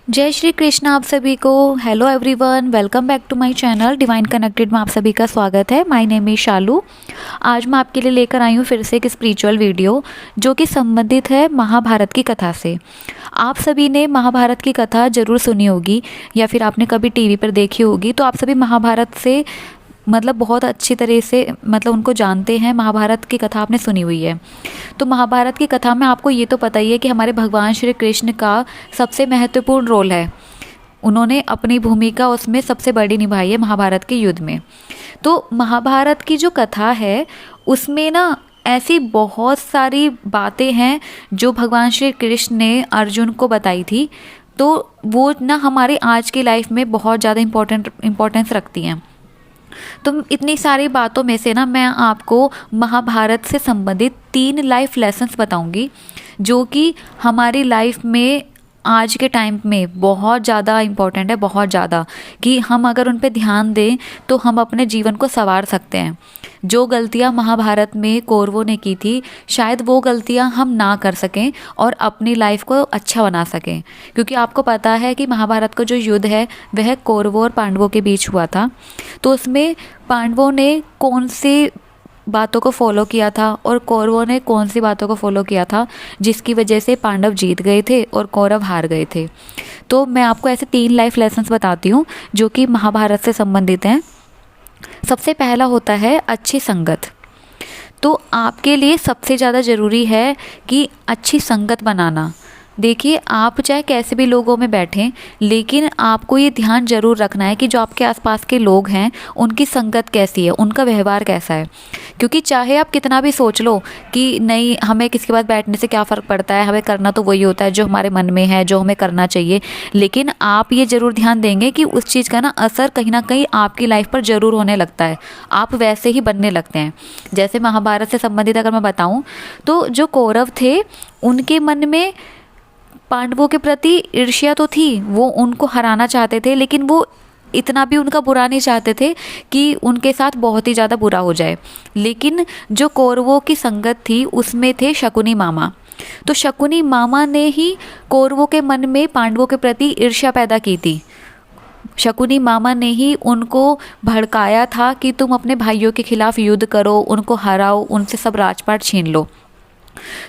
जय श्री कृष्ण आप सभी को। Hello everyone, welcome back to my channel divine connected में आप सभी का स्वागत है। My name is Shalu. आज मैं आपके लिए लेकर आई हूँ फिर से एक स्पिरिचुअल वीडियो जो कि संबंधित है महाभारत की कथा से। आप सभी ने महाभारत की कथा ज़रूर सुनी होगी या फिर आपने कभी टीवी पर देखी होगी, तो आप सभी महाभारत से बहुत अच्छी तरह से उनको जानते हैं। महाभारत की कथा आपने सुनी हुई है। तो महाभारत की कथा में आपको ये तो पता ही है कि हमारे भगवान श्री कृष्ण का सबसे महत्वपूर्ण रोल है। उन्होंने अपनी भूमिका उसमें सबसे बड़ी निभाई है महाभारत के युद्ध में। तो महाभारत की जो कथा है उसमें ना ऐसी बहुत सारी बातें हैं जो भगवान श्री कृष्ण ने अर्जुन को बताई थी। तो वो ना हमारे आज की लाइफ में बहुत ज़्यादा इम्पोर्टेंस रखती हैं। तो इतनी सारी बातों में से ना मैं आपको महाभारत से संबंधित 3 लाइफ लेसन्स बताऊंगी जो कि हमारी लाइफ में आज के टाइम में बहुत ज़्यादा इम्पोर्टेंट है, बहुत ज़्यादा, कि हम अगर उन पे ध्यान दें तो हम अपने जीवन को संवार सकते हैं। जो गलतियां महाभारत में कौरवों ने की थी, शायद वो गलतियां हम ना कर सकें और अपनी लाइफ को अच्छा बना सकें। क्योंकि आपको पता है कि महाभारत का जो युद्ध है वह कौरवों और पांडवों के बीच हुआ था। तो उसमें पांडवों ने कौन सी बातों को फॉलो किया था और कौरवों ने कौन सी बातों को फॉलो किया था जिसकी वजह से पांडव जीत गए थे और कौरव हार गए थे। तो मैं आपको ऐसे 3 लाइफ लेसन्स बताती हूँ जो कि महाभारत से संबंधित हैं। सबसे पहला होता है अच्छी संगत। तो आपके लिए सबसे ज़्यादा ज़रूरी है कि अच्छी संगत बनाना। देखिए, आप चाहे कैसे भी लोगों में बैठें, लेकिन आपको ये ध्यान जरूर रखना है कि जो आपके आसपास के लोग हैं उनकी संगत कैसी है, उनका व्यवहार कैसा है। क्योंकि चाहे आप कितना भी सोच लो कि नहीं, हमें किसी के पास बैठने से क्या फ़र्क पड़ता है, हमें करना तो वही होता है जो हमारे मन में है, जो हमें करना चाहिए, लेकिन आप ये ज़रूर ध्यान देंगे कि उस चीज़ का ना असर कहीं ना कहीं आपकी लाइफ पर ज़रूर होने लगता है। आप वैसे ही बनने लगते हैं। जैसे महाभारत से संबंधित अगर मैं बताऊँ तो जो कौरव थे उनके मन में पांडवों के प्रति ईर्ष्या तो थी, वो उनको हराना चाहते थे, लेकिन वो इतना भी उनका बुरा नहीं चाहते थे कि उनके साथ बहुत ही ज़्यादा बुरा हो जाए। लेकिन जो कौरवों की संगत थी उसमें थे शकुनी मामा। तो शकुनी मामा ने ही कौरवों के मन में पांडवों के प्रति ईर्ष्या पैदा की थी। शकुनी मामा ने ही उनको भड़काया था कि तुम अपने भाइयों के खिलाफ युद्ध करो, उनको हराओ, उनसे सब राजपाट छीन लो।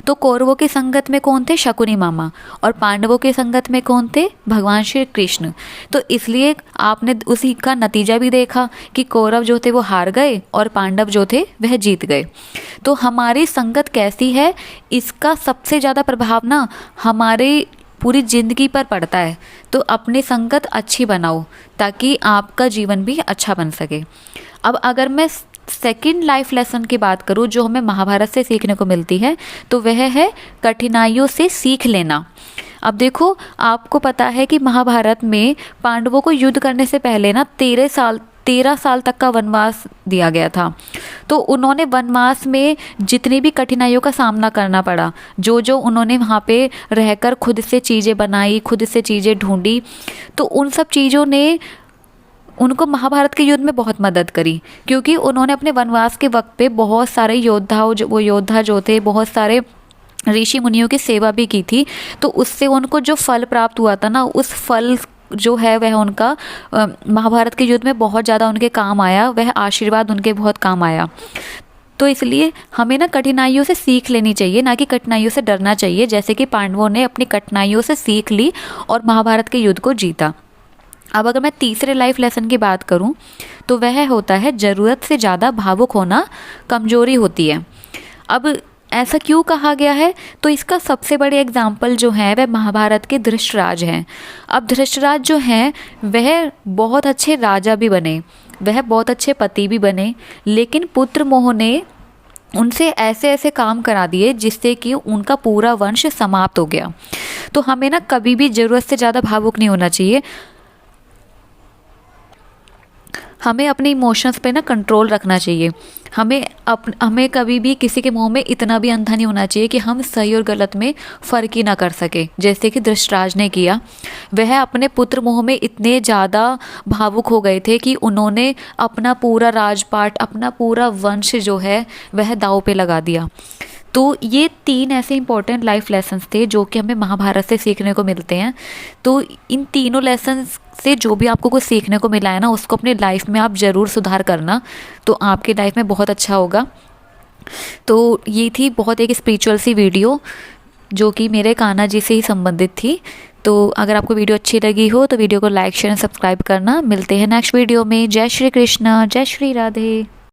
तो कौरवों की संगत में कौन थे? शकुनी मामा। और पांडवों की संगत में कौन थे? भगवान श्री कृष्ण। तो इसलिए आपने उसी का नतीजा भी देखा कि कौरव जो थे वो हार गए और पांडव जो थे वह जीत गए। तो हमारी संगत कैसी है, इसका सबसे ज़्यादा प्रभाव ना हमारे पूरी ज़िंदगी पर पड़ता है। तो अपनी संगत अच्छी बनाओ ताकि आपका जीवन भी अच्छा बन सके। अब अगर मैं सेकंड लाइफ लेसन की बात करूँ जो हमें महाभारत से सीखने को मिलती है, तो वह है कठिनाइयों से सीख लेना। अब देखो, आपको पता है कि महाभारत में पांडवों को युद्ध करने से पहले ना 13 साल तक का वनवास दिया गया था। तो उन्होंने वनवास में जितनी भी कठिनाइयों का सामना करना पड़ा, जो उन्होंने वहाँ पे रहकर खुद से चीज़ें बनाई, खुद से चीज़ें ढूंढी, तो उन सब चीज़ों ने उनको महाभारत के युद्ध में बहुत मदद करी। क्योंकि उन्होंने अपने वनवास के वक्त पे बहुत सारे योद्धा जो थे, बहुत सारे ऋषि मुनियों की सेवा भी की थी। तो उससे उनको जो फल प्राप्त हुआ था ना, उस फल जो है वह उनका महाभारत के युद्ध में बहुत ज़्यादा उनके काम आया, वह आशीर्वाद उनके बहुत काम आया। तो इसलिए हमें ना कठिनाइयों से सीख लेनी चाहिए, ना कि कठिनाइयों से डरना चाहिए। जैसे कि पांडवों ने अपनी कठिनाइयों से सीख ली और महाभारत के युद्ध को जीता। अब अगर मैं तीसरे लाइफ लेसन की बात करूं तो वह होता है ज़रूरत से ज़्यादा भावुक होना कमज़ोरी होती है। अब ऐसा क्यों कहा गया है? तो इसका सबसे बड़ी एग्जाम्पल जो है वह महाभारत के धृतराज हैं। अब धृतराज जो हैं वह बहुत अच्छे राजा भी बने, वह बहुत अच्छे पति भी बने, लेकिन पुत्र मोह ने उनसे ऐसे ऐसे काम करा दिए जिससे कि उनका पूरा वंश समाप्त हो गया। तो हमें ना कभी भी ज़रूरत से ज़्यादा भावुक नहीं होना चाहिए। हमें अपने इमोशंस पे ना कंट्रोल रखना चाहिए। हमें कभी भी किसी के मुंह में इतना भी अंधा नहीं होना चाहिए कि हम सही और गलत में फ़र्क ही ना कर सके, जैसे कि धृतराज ने किया। वह अपने पुत्र मोह में इतने ज़्यादा भावुक हो गए थे कि उन्होंने अपना पूरा राजपाट, अपना पूरा वंश जो है वह दांव पे लगा दिया। तो ये 3 ऐसे इंपॉर्टेंट लाइफ लेसन्स थे जो कि हमें महाभारत से सीखने को मिलते हैं। तो इन तीनों लेसन्स से जो भी आपको कुछ सीखने को मिला है ना, उसको अपनी लाइफ में आप ज़रूर सुधार करना, तो आपकी लाइफ में बहुत अच्छा होगा। तो ये थी बहुत एक स्पिरिचुअल सी वीडियो जो कि मेरे कान्हा जी से ही संबंधित थी। तो अगर आपको वीडियो अच्छी लगी हो तो वीडियो को लाइक शेयर एंड सब्सक्राइब करना। मिलते हैं नेक्स्ट वीडियो में। जय श्री कृष्णा, जय श्री राधे।